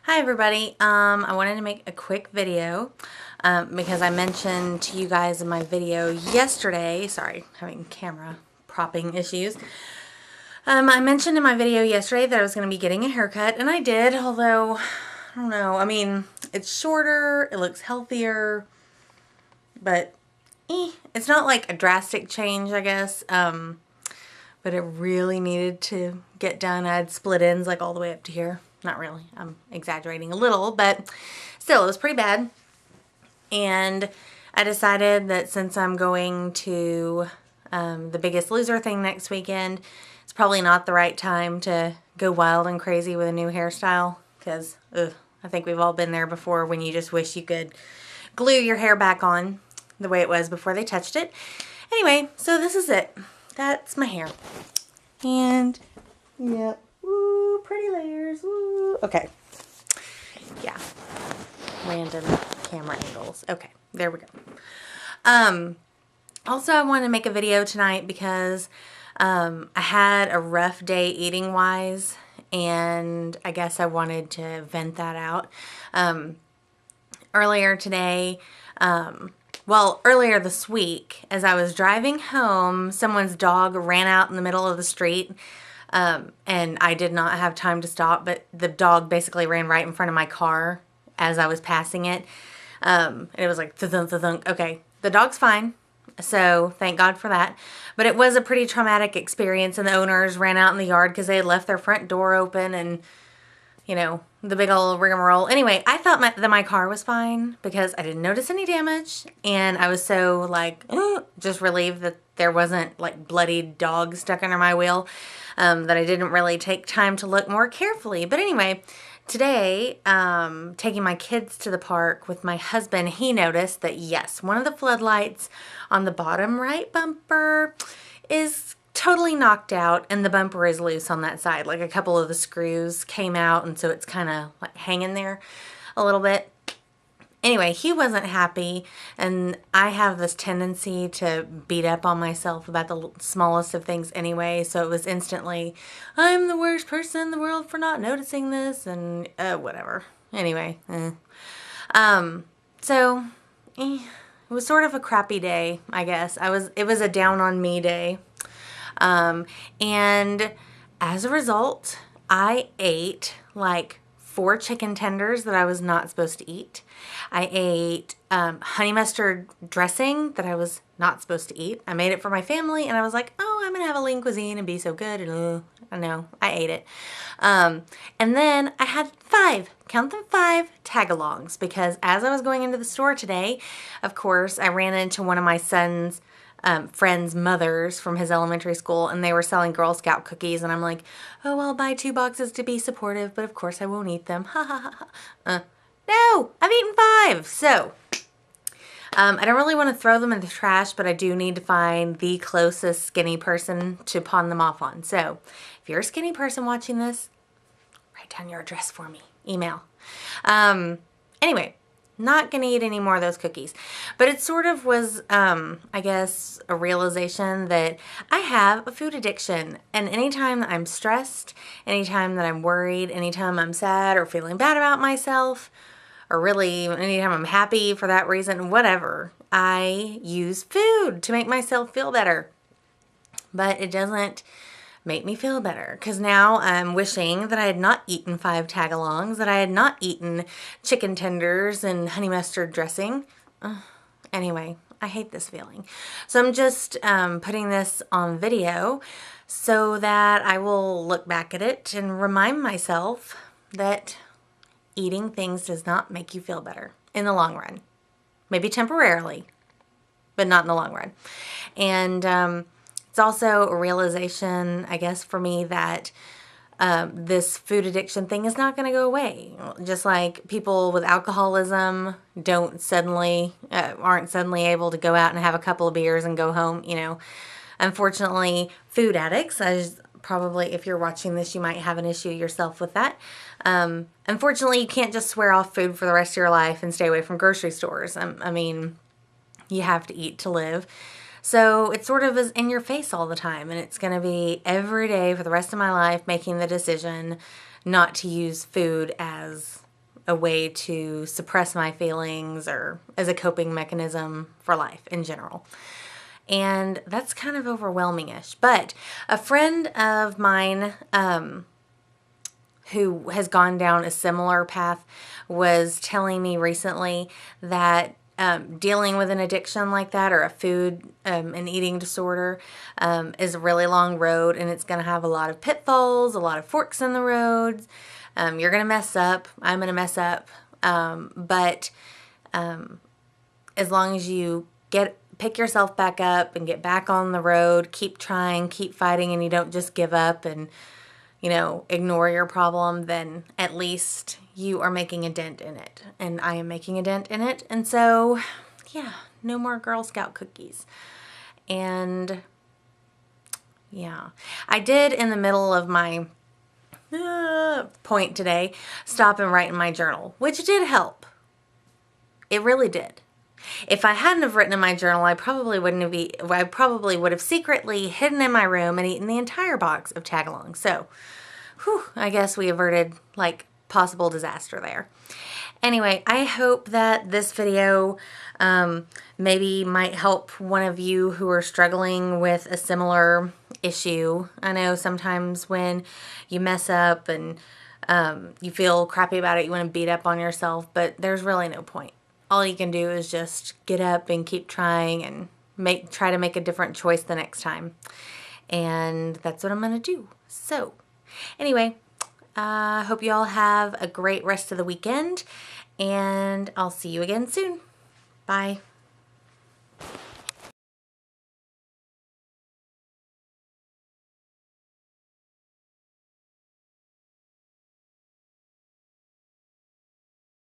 Hi everybody. I wanted to make a quick video because I mentioned to you guys in my video yesterday, sorry, having camera propping issues. I mentioned in my video yesterday that I was going to be getting a haircut, and I did, although, I don't know, I mean, it's shorter, it looks healthier, but it's not like a drastic change, I guess, but it really needed to get done. I had split ends like all the way up to here. Not really, I'm exaggerating a little, but still, it was pretty bad. And I decided that since I'm going to the Biggest Loser thing next weekend, it's probably not the right time to go wild and crazy with a new hairstyle, because I think we've all been there before when you just wish you could glue your hair back on the way it was before they touched it. Anyway, so this is it. That's my hair. And, yep. Woo, pretty layers. Woo. Okay. Yeah. Random camera angles. Okay, there we go. Also, I wanted to make a video tonight because I had a rough day eating-wise, and I guess I wanted to vent that out. Earlier today, earlier this week, as I was driving home, someone's dog ran out in the middle of the street. And I did not have time to stop, but the dog basically ran right in front of my car as I was passing it. And it was like, thunk, thunk. Okay, the dog's fine, so thank God for that. But it was a pretty traumatic experience, and the owners ran out in the yard because they had left their front door open, and, you know, the big old rigmarole. Anyway, I thought that my car was fine because I didn't notice any damage, and I was so, like, just relieved that there wasn't, like, bloodied dog stuck under my wheel, that I didn't really take time to look more carefully. But anyway, today, taking my kids to the park with my husband, he noticed that, yes, one of the floodlights on the bottom right bumper is totally knocked out, and the bumper is loose on that side. Like, a couple of the screws came out, and so it's kind of like hanging there a little bit. Anyway, he wasn't happy, and I have this tendency to beat up on myself about the smallest of things anyway, so it was instantly, I'm the worst person in the world for not noticing this, and whatever. Anyway, so it was sort of a crappy day, I guess. It was a down on me day. And as a result, I ate like 4 chicken tenders that I was not supposed to eat. I ate honey mustard dressing that I was not supposed to eat. I made it for my family, and I was like, oh, I'm gonna have a lean cuisine and be so good, and I know, I ate it. And then I had 5, count them, 5 tag-alongs, because as I was going into the store today, of course, I ran into one of my son's friends' mothers from his elementary school, and they were selling Girl Scout cookies, and I'm like, oh, I'll buy 2 boxes to be supportive, but of course I won't eat them. Ha ha ha ha. No, I've eaten 5. So, I don't really want to throw them in the trash, but I do need to find the closest skinny person to pawn them off on. So, if you're a skinny person watching this, write down your address for me. Email. Anyway, not gonna eat any more of those cookies. But it sort of was, I guess, a realization that I have a food addiction. And anytime that I'm stressed, anytime that I'm worried, anytime I'm sad or feeling bad about myself, or really anytime I'm happy for that reason, whatever, I use food to make myself feel better. But it doesn't make me feel better, because now I'm wishing that I had not eaten 5 tag-alongs, that I had not eaten chicken tenders and honey mustard dressing. Anyway, I hate this feeling. So I'm just putting this on video so that I will look back at it and remind myself that eating things does not make you feel better in the long run. Maybe temporarily, but not in the long run. And it's also a realization, I guess, for me that this food addiction thing is not going to go away. Just like people with alcoholism aren't suddenly able to go out and have a couple of beers and go home, you know. Unfortunately, food addicts, probably, if you're watching this, you might have an issue yourself with that. Unfortunately, you can't just swear off food for the rest of your life and stay away from grocery stores. I mean, you have to eat to live. So it sort of is in your face all the time, and it's going to be every day for the rest of my life making the decision not to use food as a way to suppress my feelings or as a coping mechanism for life in general. And that's kind of overwhelming-ish. But a friend of mine who has gone down a similar path was telling me recently that dealing with an addiction like that, or a food and eating disorder, is a really long road, and it's going to have a lot of pitfalls, a lot of forks in the roads. You're going to mess up. I'm going to mess up. But as long as you pick yourself back up and get back on the road, keep trying, keep fighting, and you don't just give up and, you know, ignore your problem, then at least you are making a dent in it. And I am making a dent in it. And so, yeah, no more Girl Scout cookies. And yeah, I did, in the middle of my point today, stop and write in my journal, which did help. It really did. If I hadn't have written in my journal, I probably would have secretly hidden in my room and eaten the entire box of Tagalong. So, I guess we averted like possible disaster there. Anyway, I hope that this video maybe might help one of you who are struggling with a similar issue. I know sometimes when you mess up and you feel crappy about it, you want to beat up on yourself, but there's really no point. All you can do is just get up and keep trying and try to make a different choice the next time. And that's what I'm going to do. So, anyway, I hope you all have a great rest of the weekend, and I'll see you again soon. Bye.